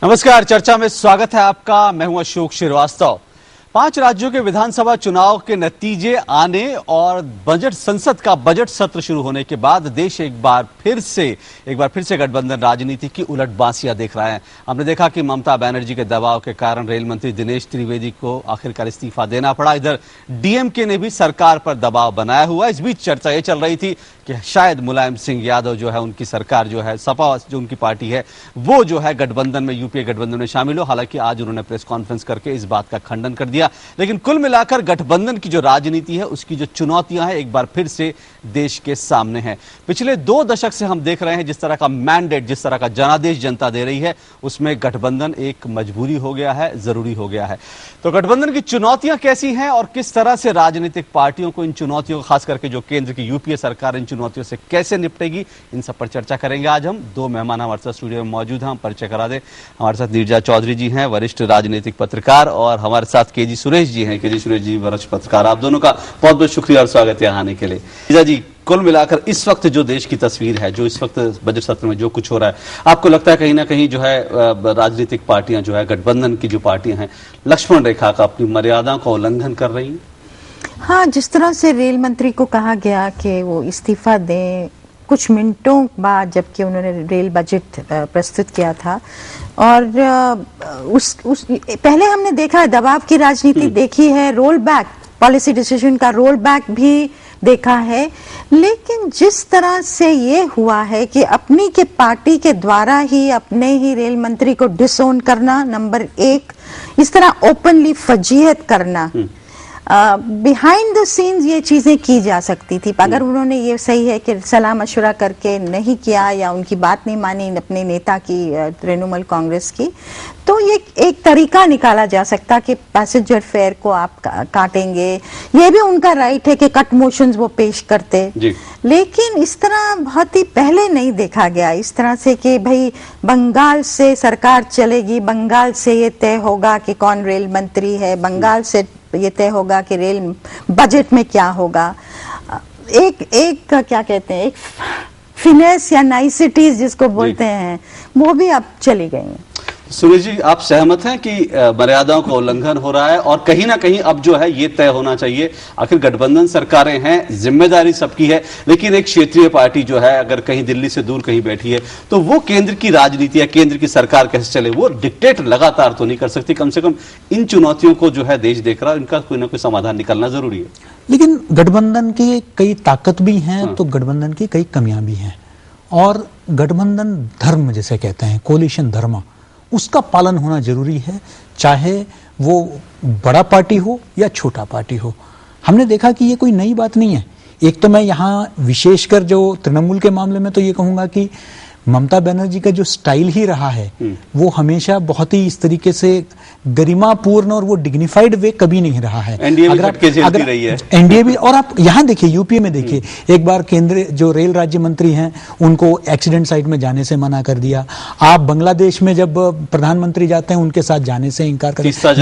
नमस्कार, चर्चा में स्वागत है आपका। मैं हूं अशोक श्रीवास्तव। 5 राज्यों के विधानसभा चुनाव के नतीजे आने और संसद का बजट सत्र शुरू होने के बाद देश एक बार फिर से गठबंधन राजनीति की उलटबांसियां देख रहा है। हमने देखा कि ममता बनर्जी के दबाव के कारण रेल मंत्री दिनेश त्रिवेदी को आखिरकार इस्तीफा देना पड़ा। इधर डीएमके ने भी सरकार पर दबाव बनाया हुआ। इस बीच चर्चा ये चल रही थी कि शायद मुलायम सिंह यादव जो है, उनकी सरकार जो है, सपा जो उनकी पार्टी है, वो जो है गठबंधन में, यूपीए गठबंधन में शामिल हो। हालांकि आज उन्होंने प्रेस कॉन्फ्रेंस करके इस बात का खंडन कर दिया। लेकिन कुल मिलाकर गठबंधन की जो राजनीति है, उसकी जो चुनौतियां हैं, एक बार फिर से देश के सामने हैं। पिछले 2 दशक से हम देख रहे हैं जिस तरह का मैंडेट, जिस तरह का जनादेश जनता दे रही है, उसमें गठबंधन एक मजबूरी हो गया है, जरूरी हो गया है। तो गठबंधन की चुनौतियां कैसी हैं और किस तरह से राजनीतिक पार्टियों को इन चुनौतियों, खास करके जो केंद्र की यूपीए सरकार इन चुनौतियों से कैसे निपटेगी, इन सब पर चर्चा करेंगे। आज हम 2 मेहमान हमारे साथ स्टूडियो में मौजूद हैं। हम परिचय करा दें। हमारे साथ नीरजा चौधरी जी हैं, वरिष्ठ राजनीतिक पत्रकार, और हमारे साथ केजी सुरेश जी हैं। केजी सुरेश जी वरिष्ठ पत्रकार। आप दोनों का बहुत बहुत शुक्रिया और स्वागत है यहाँ आने के लिए। नीरजा जी, कुल मिलाकर इस वक्त जो देश की तस्वीर है, जो इस वक्त बजट सत्र में जो कुछ हो रहा है, आपको लगता है कहीं ना कहीं जो है राजनीतिक पार्टियां जो है, गठबंधन की जो पार्टियां हैं, लक्ष्मण रेखा का, अपनी मर्यादा का उल्लंघन कर रही हैं? हाँ, जिस तरह से रेल मंत्री को कहा गया कि वो इस्तीफा दें कुछ मिनटों बाद, जबकि उन्होंने रेल बजट प्रस्तुत किया था, और पहले हमने देखा है दबाव की राजनीति देखी है, रोल बैक, पॉलिसी डिसीजन का रोल बैक भी देखा है। लेकिन जिस तरह से ये हुआ है कि अपनी के पार्टी के द्वारा ही अपने ही रेल मंत्री को डिसोन करना, नंबर 1, इस तरह ओपनली फजीहत करना, बिहाइंड द सीन्स ये चीजें की जा सकती थी। अगर उन्होंने, ये सही है कि सलाह मशवरा करके नहीं किया या उनकी बात नहीं मानी अपने नेता की, तृणमूल कांग्रेस की, तो ये एक तरीका निकाला जा सकता कि पैसेंजर फेयर को आप काटेंगे। ये भी उनका राइट है कि कट मोशंस वो पेश करते, लेकिन इस तरह बहुत ही पहले नहीं देखा गया। इस तरह से कि भाई बंगाल से सरकार चलेगी, बंगाल से ये तय होगा कि कौन रेल मंत्री है, बंगाल से ये तय होगा कि रेल बजट में क्या होगा। एक क्या कहते हैं, एक फिनेस या नाइसिटीज जिसको बोलते हैं, वो भी अब चली गई हैं। सुरेश जी, आप सहमत हैं कि मर्यादाओं का उल्लंघन हो रहा है और कहीं ना कहीं अब जो है ये तय होना चाहिए, आखिर गठबंधन सरकारें हैं, जिम्मेदारी सबकी है, लेकिन एक क्षेत्रीय पार्टी जो है, अगर कहीं दिल्ली से दूर कहीं बैठी है, तो वो केंद्र की राजनीति या केंद्र की सरकार कैसे चले, वो डिक्टेट लगातार तो नहीं कर सकती। कम से कम इन चुनौतियों को जो है देश देख रहा है, इनका कोई ना कोई समाधान निकलना जरूरी है। लेकिन गठबंधन की कई ताकत भी हैं, तो गठबंधन की कई कमियां भी हैं, और गठबंधन धर्म जिसे कहते हैं, कोलिशन धर्म, उसका पालन होना जरूरी है, चाहे वो बड़ा पार्टी हो या छोटा पार्टी हो। हमने देखा कि ये कोई नई बात नहीं है। एक तो मैं यहाँ विशेषकर जो तृणमूल के मामले में तो ये कहूंगा कि ममता बनर्जी का जो स्टाइल ही रहा है, वो हमेशा बहुत ही इस तरीके से गरिमापूर्ण और वो डिग्निफाइड वे कभी नहीं रहा है। एनडीए रही है। एनडीए भी, और आप यहाँ देखिए यूपीए में देखिए, एक बार केंद्रीय जो रेल राज्य मंत्री हैं उनको एक्सीडेंट साइट में जाने से मना कर दिया। आप बांग्लादेश में जब प्रधानमंत्री जाते हैं उनके साथ जाने से इनकार कर दिया।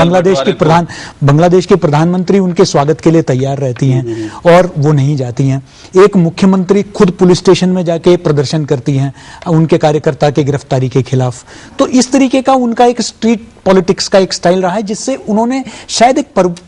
बांग्लादेश के प्रधानमंत्री उनके स्वागत के लिए तैयार रहती हैं और वो नहीं जाती हैं। एक मुख्यमंत्री खुद पुलिस स्टेशन में जाके प्रदर्शन करती हैं उनके कार्यकर्ता के गिरफ्तारी के खिलाफ। तो इस तरीके का उनका एक स्ट्रीट पॉलिटिक्स का एक स्टाइल रहा है, जिससे उन्होंने शायद एक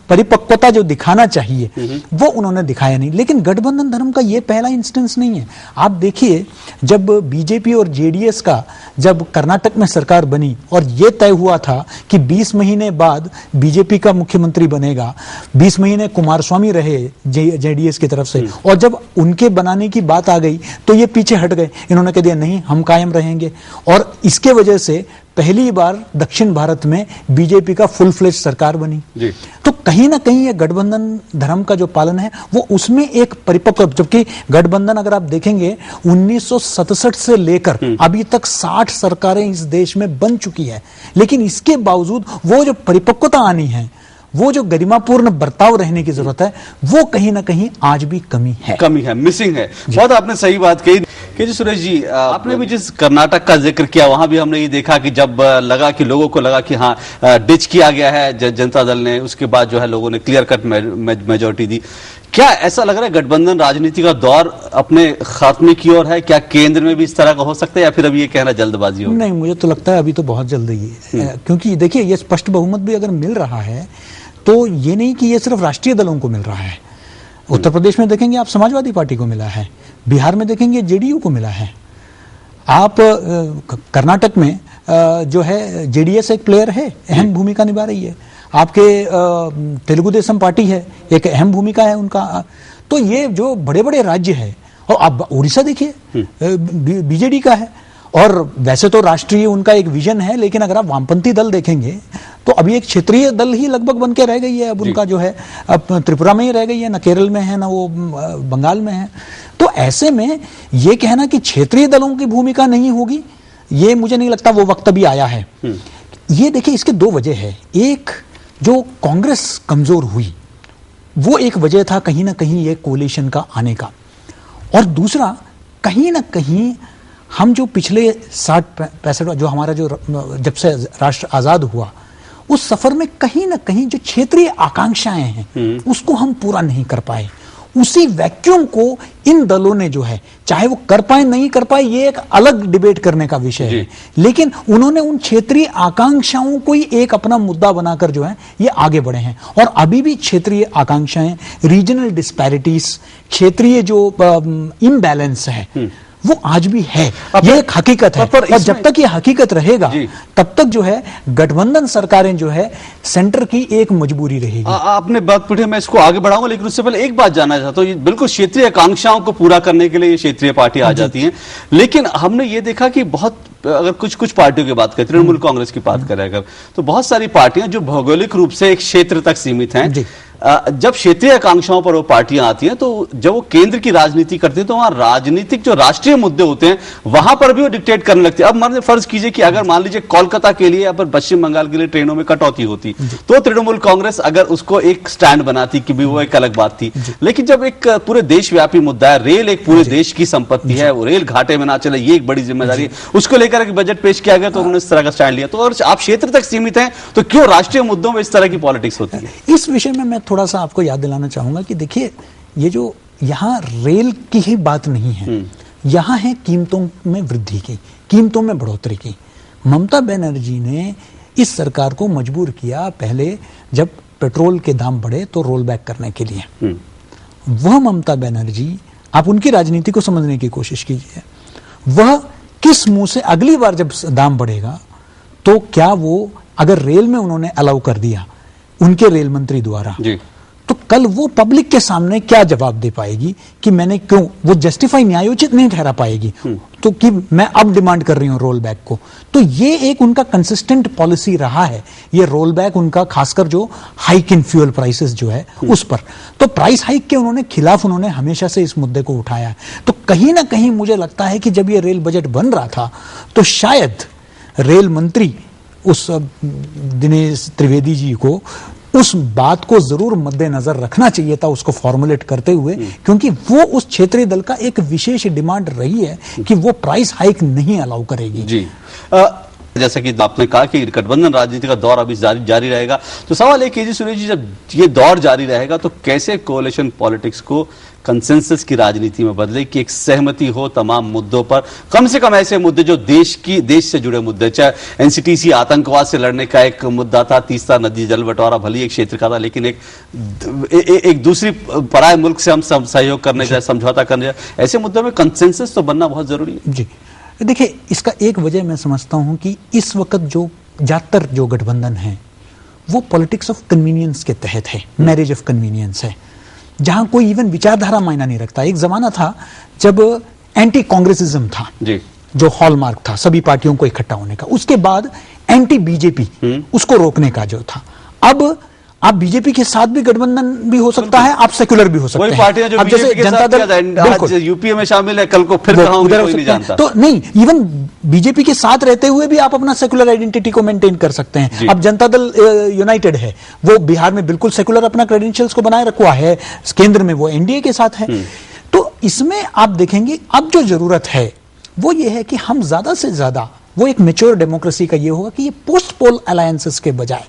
परिपक्वता जो दिखाना चाहिए वो उन्होंने दिखाया नहीं। लेकिन गठबंधन धर्म का ये पहला इंस्टेंस नहीं है। आप देखिए, जब बीजेपी और जेडीएस का जब कर्नाटक में सरकार बनी और ये तय हुआ था कि 20 महीने बाद बीजेपी का मुख्यमंत्री बनेगा, 20 महीने कुमारस्वामी रहे जेडीएस की तरफ से, और जब उनके बनाने की बात आ गई तो ये पीछे हट गए। इन्होंने कह दिया नहीं, हम कायम रहेंगे, और इसके वजह से पहली बार दक्षिण भारत में बीजेपी का फुल फ्लेज सरकार बनी जी। तो कहीं ना कहीं ये गठबंधन धर्म का जो पालन है वो उसमें एक परिपक्व, जबकि गठबंधन अगर आप देखेंगे 1967 से लेकर अभी तक 60 सरकारें इस देश में बन चुकी है, लेकिन इसके बावजूद वो जो परिपक्वता आनी है, वो जो गरिमापूर्ण बर्ताव रहने की जरूरत है, वो कहीं ना कहीं आज भी कमी है, मिसिंग है। बहुत आपने सही बात कही। कि जी सुरेश जी, आपने भी जिस कर्नाटक का जिक्र किया, वहां भी हमने ये देखा कि जब लगा कि लोगों को लगा कि हाँ डिच किया गया है जनता दल ने, उसके बाद जो है लोगों ने क्लियर कट मेजॉरिटी दी। क्या ऐसा लग रहा है गठबंधन राजनीति का दौर अपने खात्मे की ओर है? क्या केंद्र में भी इस तरह का हो सकता है या फिर अभी ये कहना जल्दबाजी हो? नहीं, मुझे तो लगता है अभी तो बहुत जल्द ही है, क्योंकि देखिए ये स्पष्ट बहुमत भी अगर मिल रहा है तो ये नहीं कि ये सिर्फ राष्ट्रीय दलों को मिल रहा है। उत्तर प्रदेश में देखेंगे आप समाजवादी पार्टी को मिला है, बिहार में देखेंगे जेडीयू को मिला है, आप कर्नाटक में जो है जेडीएस एक प्लेयर है, अहम भूमिका निभा रही है, आपके तेलुगु देशम पार्टी है, एक अहम भूमिका है उनका। तो ये जो बड़े बड़े राज्य है, और आप उड़ीसा देखिए बीजेडी का है, और वैसे तो राष्ट्रीय उनका एक विजन है, लेकिन अगर आप वामपंथी दल देखेंगे तो अभी एक क्षेत्रीय दल ही लगभग बन के रह गई है। अब उनका जो है अब त्रिपुरा में ही रह गई है, ना केरल में है ना वो बंगाल में है। तो ऐसे में ये कहना कि क्षेत्रीय दलों की भूमिका नहीं होगी, ये मुझे नहीं लगता वो वक्त अभी आया है। ये देखिए इसके दो वजह है, एक जो कांग्रेस कमजोर हुई वो एक वजह था कहीं ना कहीं ये कोलिशन का आने का, और दूसरा कहीं ना कहीं हम जो पिछले 60-65 जो हमारा जो जब से राष्ट्र आजाद हुआ उस सफर में कहीं ना कहीं जो क्षेत्रीय आकांक्षाएं हैं उसको हम पूरा नहीं कर पाए। उसी वैक्यूम को इन दलों ने जो है, चाहे वो कर पाए नहीं कर पाए ये एक अलग डिबेट करने का विषय है, लेकिन उन्होंने उन क्षेत्रीय आकांक्षाओं को ही एक अपना मुद्दा बनाकर जो है ये आगे बढ़े हैं। और अभी भी क्षेत्रीय आकांक्षाएं, रीजनल डिस्पैरिटीज, क्षेत्रीय जो इम्बैलेंस है वो आज भी है, ये एक हकीकत है। और जब तक ये हकीकत रहेगा तब तक जो है गठबंधन सरकारें जो है सेंटर की एक मजबूरी रहेगी। आपने बात पूछी, मैं इसको आगे बढ़ाऊंगा, लेकिन उससे पहले एक बात जानना चाहता हूं। बिल्कुल क्षेत्रीय आकांक्षाओं को पूरा करने के लिए ये क्षेत्रीय पार्टी आ जाती हैं, लेकिन हमने ये देखा कि बहुत, अगर कुछ पार्टियों की बात करें, तृणमूल कांग्रेस की बात करें अगर, तो बहुत सारी पार्टियां जो भौगोलिक रूप से एक क्षेत्र तक सीमित हैं, जब क्षेत्रीय आकांक्षाओं पर वो पार्टियां आती हैं तो जब वो केंद्र की राजनीति करती हैं तो वहां राजनीतिक जो राष्ट्रीय मुद्दे होते हैं वहां पर भी वो डिक्टेट करने लगती है। अब मान फर्ज कीजिए कि अगर मान लीजिए कोलकाता के लिए या फिर पश्चिम बंगाल के लिए ट्रेनों में कटौती होती तो तृणमूल कांग्रेस अगर उसको एक स्टैंड बनाती कि भी वो एक अलग बात थी, लेकिन जब एक पूरे देशव्यापी मुद्दा है, रेल एक पूरे देश की संपत्ति है, वो रेल घाटे में ना चले ये एक बड़ी जिम्मेदारी है, उसको लेकर एक बजट पेश किया गया तो उन्होंने इस तरह का स्टैंड लिया। तो अगर आप क्षेत्र तक सीमित हैं तो क्यों राष्ट्रीय मुद्दों में इस तरह की पॉलिटिक्स होती है? इस विषय में मैं थोड़ा सा आपको याद दिलाना चाहूंगा कि देखिए ये जो यहां रेल की ही बात नहीं है, यहां है कीमतों में वृद्धि की, कीमतों में बढ़ोतरी की। ममता बनर्जी ने इस सरकार को मजबूर किया पहले जब पेट्रोल के दाम बढ़े तो रोल बैक करने के लिए। वह ममता बनर्जी, आप उनकी राजनीति को समझने की कोशिश कीजिए, वह किस मुंह से अगली बार जब दाम बढ़ेगा तो क्या वो, अगर रेल में उन्होंने अलाउ कर दिया उनके रेल मंत्री द्वारा, तो कल वो पब्लिक के सामने क्या जवाब दे पाएगी कि मैंने क्यों, वो जस्टिफाई न्यायोचित नहीं ठहरा पाएगी तो कि मैं अब डिमांड कर रही हूं रोल बैक को। तो ये एक उनका कंसिस्टेंट पॉलिसी रहा है, ये रोल बैक उनका, खासकर जो हाइक इन फ्यूल प्राइसेस जो है उस पर, तो प्राइस हाइक के उन्होंने खिलाफ उन्होंने हमेशा से इस मुद्दे को उठाया है। तो कहीं ना कहीं मुझे लगता है कि जब ये रेल बजट बन रहा था तो शायद रेल मंत्री उस दिनेश त्रिवेदी जी को उस बात को जरूर मद्देनजर रखना चाहिए था उसको फॉर्मुलेट करते हुए, क्योंकि वो उस क्षेत्रीय दल का एक विशेष डिमांड रही है कि वो प्राइस हाइक नहीं अलाउ करेगी। जी जैसा कि आपने कहा कि गठबंधन राजनीति का दौर अभी जारी रहेगा, तो सवाल एक है जी सुरेश जी, जब ये दौर जारी रहेगा तो कैसे कोalition पॉलिटिक्स को कंसेंसस की राजनीति में बदले कि एक सहमति हो तमाम मुद्दों पर, कम से कम ऐसे मुद्दे जो देश से जुड़े मुद्दे, चाहे एनसीटीसी आतंकवाद से लड़ने का एक मुद्दा था, तीसरा नदी जल बंटवारा भले एक क्षेत्र का था, लेकिन एक दूसरी पराये मुल्क से हम सहयोग करने जाए, समझौता करने जाए, ऐसे मुद्दों में कंसेंसस तो बनना बहुत जरूरी है। जी देखिए, इसका एक वजह मैं समझता हूं कि इस वक्त जो ज्यादातर जो गठबंधन है वो पॉलिटिक्स ऑफ कन्वीनियंस के तहत है, मैरिज ऑफ कन्वीनियंस है, जहां कोई इवन विचारधारा मायना नहीं रखता। एक जमाना था जब एंटी कांग्रेसिज्म था जी, जो हॉलमार्क था सभी पार्टियों को इकट्ठा होने का, उसके बाद एंटी बीजेपी उसको रोकने का जो था। अब आप बीजेपी के साथ भी गठबंधन भी हो सकता है, आप सेक्युलर भी हो सकते हैं। पार्टियां जो बीजेपी के जनता दल यूपीए में शामिल है, कल को फिर कोई नहीं जानता। तो नहीं, इवन बीजेपी के साथ रहते हुए भी आप अपना सेक्युलर आइडेंटिटी को मेंटेन कर सकते हैं। अब जनता दल यूनाइटेड है, वो बिहार में बिल्कुल सेक्युलर अपना क्रेडेंशियल्स को बनाए रखा है, केंद्र में वो एनडीए के साथ है। तो इसमें आप देखेंगे अब जो जरूरत है वो ये है कि हम ज्यादा से ज्यादा, वो एक मेच्योर डेमोक्रेसी का ये होगा कि ये पोस्ट पोल अलायंसेस के बजाय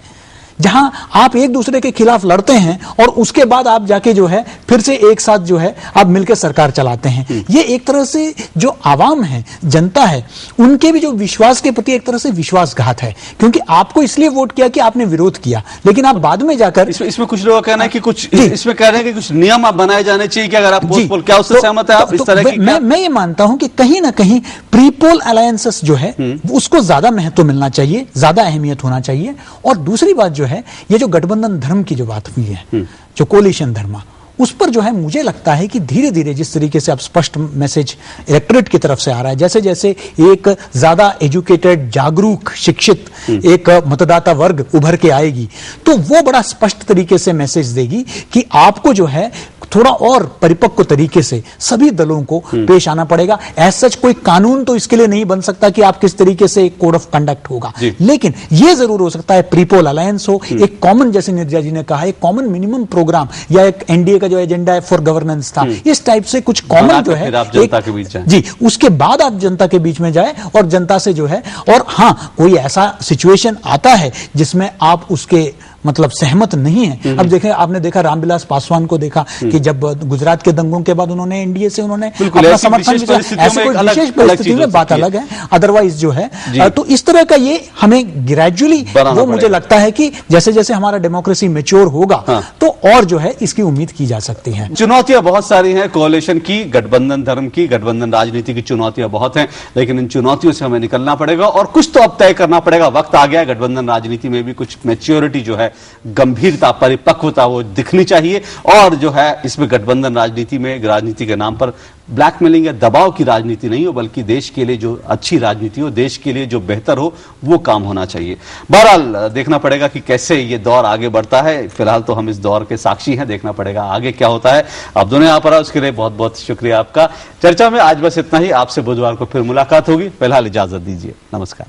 जहां आप एक दूसरे के खिलाफ लड़ते हैं और उसके बाद आप जाके जो है फिर से एक साथ जो है आप मिलकर सरकार चलाते हैं। ये एक तरह से जो आवाम है, जनता है, उनके भी जो विश्वास के प्रति एक तरह से विश्वासघात है, क्योंकि आपको इसलिए वोट किया कि आपने विरोध किया, लेकिन आप बाद में जाकर इसमें कुछ लोगों का कहना है कि कुछ इसमें कह रहे हैं कि कुछ नियम आप बनाए जाने चाहिए कि अगर आप पोस्ट पोल, क्या उससे सहमत है आप इस तरह की? मैं ये मानता हूं कि कहीं ना कहीं प्री पोल अलायंसेस जो है उसको ज्यादा महत्व मिलना चाहिए, ज्यादा अहमियत होना चाहिए। और दूसरी बात जो है, ये जो गठबंधन धर्म की जो बात हुई है, जो कोलिशन धर्म, उस पर जो है मुझे लगता है कि धीरे धीरे जिस तरीके से अब स्पष्ट मैसेज इलेक्टोरेट की तरफ से आ रहा है, जैसे जैसे एक ज्यादा एजुकेटेड, जागरूक, शिक्षित एक मतदाता वर्ग उभर के आएगी, तो वो बड़ा स्पष्ट तरीके से मैसेज देगी कि आपको जो है थोड़ा और परिपक्व तरीके से सभी दलों को पेश आना पड़ेगा। ऐसा कोई कानून तो इसके लिए नहीं बन सकता कि आप किस तरीके से एक कोड ऑफ कंडक्ट होगा, लेकिन यह जरूर हो सकता है प्रीपोल अलायंस हो, एक कॉमन, जैसे निर्जा जी ने कहा, एक कॉमन मिनिमम प्रोग्राम या एक एनडीए का जो एजेंडा है फॉर गवर्नेंस था, इस टाइप से कुछ कॉमन जो है जनता के बीच जी, उसके बाद आप जनता के बीच में जाए और जनता से जो है, और हां कोई ऐसा सिचुएशन आता है जिसमें आप उसके मतलब सहमत नहीं है। अब देखें, आपने देखा रामविलास पासवान को देखा कि जब गुजरात के दंगों के बाद उन्होंने एनडीए से उन्होंने अपना समर्थन, ऐसे कोई विशेष परिस्थिति में बात अलग है, अदरवाइज जो है तो इस तरह का ये हमें ग्रेजुअली वो मुझे लगता है कि जैसे जैसे हमारा डेमोक्रेसी मैच्योर होगा तो और जो है इसकी उम्मीद की जा सकती है। चुनौतियां बहुत सारी हैं कोalition की, गठबंधन धर्म की, गठबंधन राजनीति की चुनौतियां बहुत हैं, लेकिन इन चुनौतियों से हमें निकलना पड़ेगा और कुछ तो अब तय करना पड़ेगा। वक्त आ गया है, गठबंधन राजनीति में भी कुछ मैच्योरिटी जो है, गंभीरता, परिपक्वता वो दिखनी चाहिए। और जो है इसमें गठबंधन राजनीति में, राजनीति के नाम पर ब्लैकमेलिंग या दबाव की राजनीति नहीं हो, बल्कि देश के लिए जो अच्छी राजनीति हो, देश के लिए जो बेहतर हो, वो काम होना चाहिए। बहरहाल देखना पड़ेगा कि कैसे ये दौर आगे बढ़ता है। फिलहाल तो हम इस दौर के साक्षी हैं, देखना पड़ेगा आगे क्या होता है। आप दोनों यहां पर आए उसके लिए बहुत बहुत शुक्रिया आपका। चर्चा में आज बस इतना ही, आपसे बुधवार को फिर मुलाकात होगी। फिलहाल इजाजत दीजिए, नमस्कार।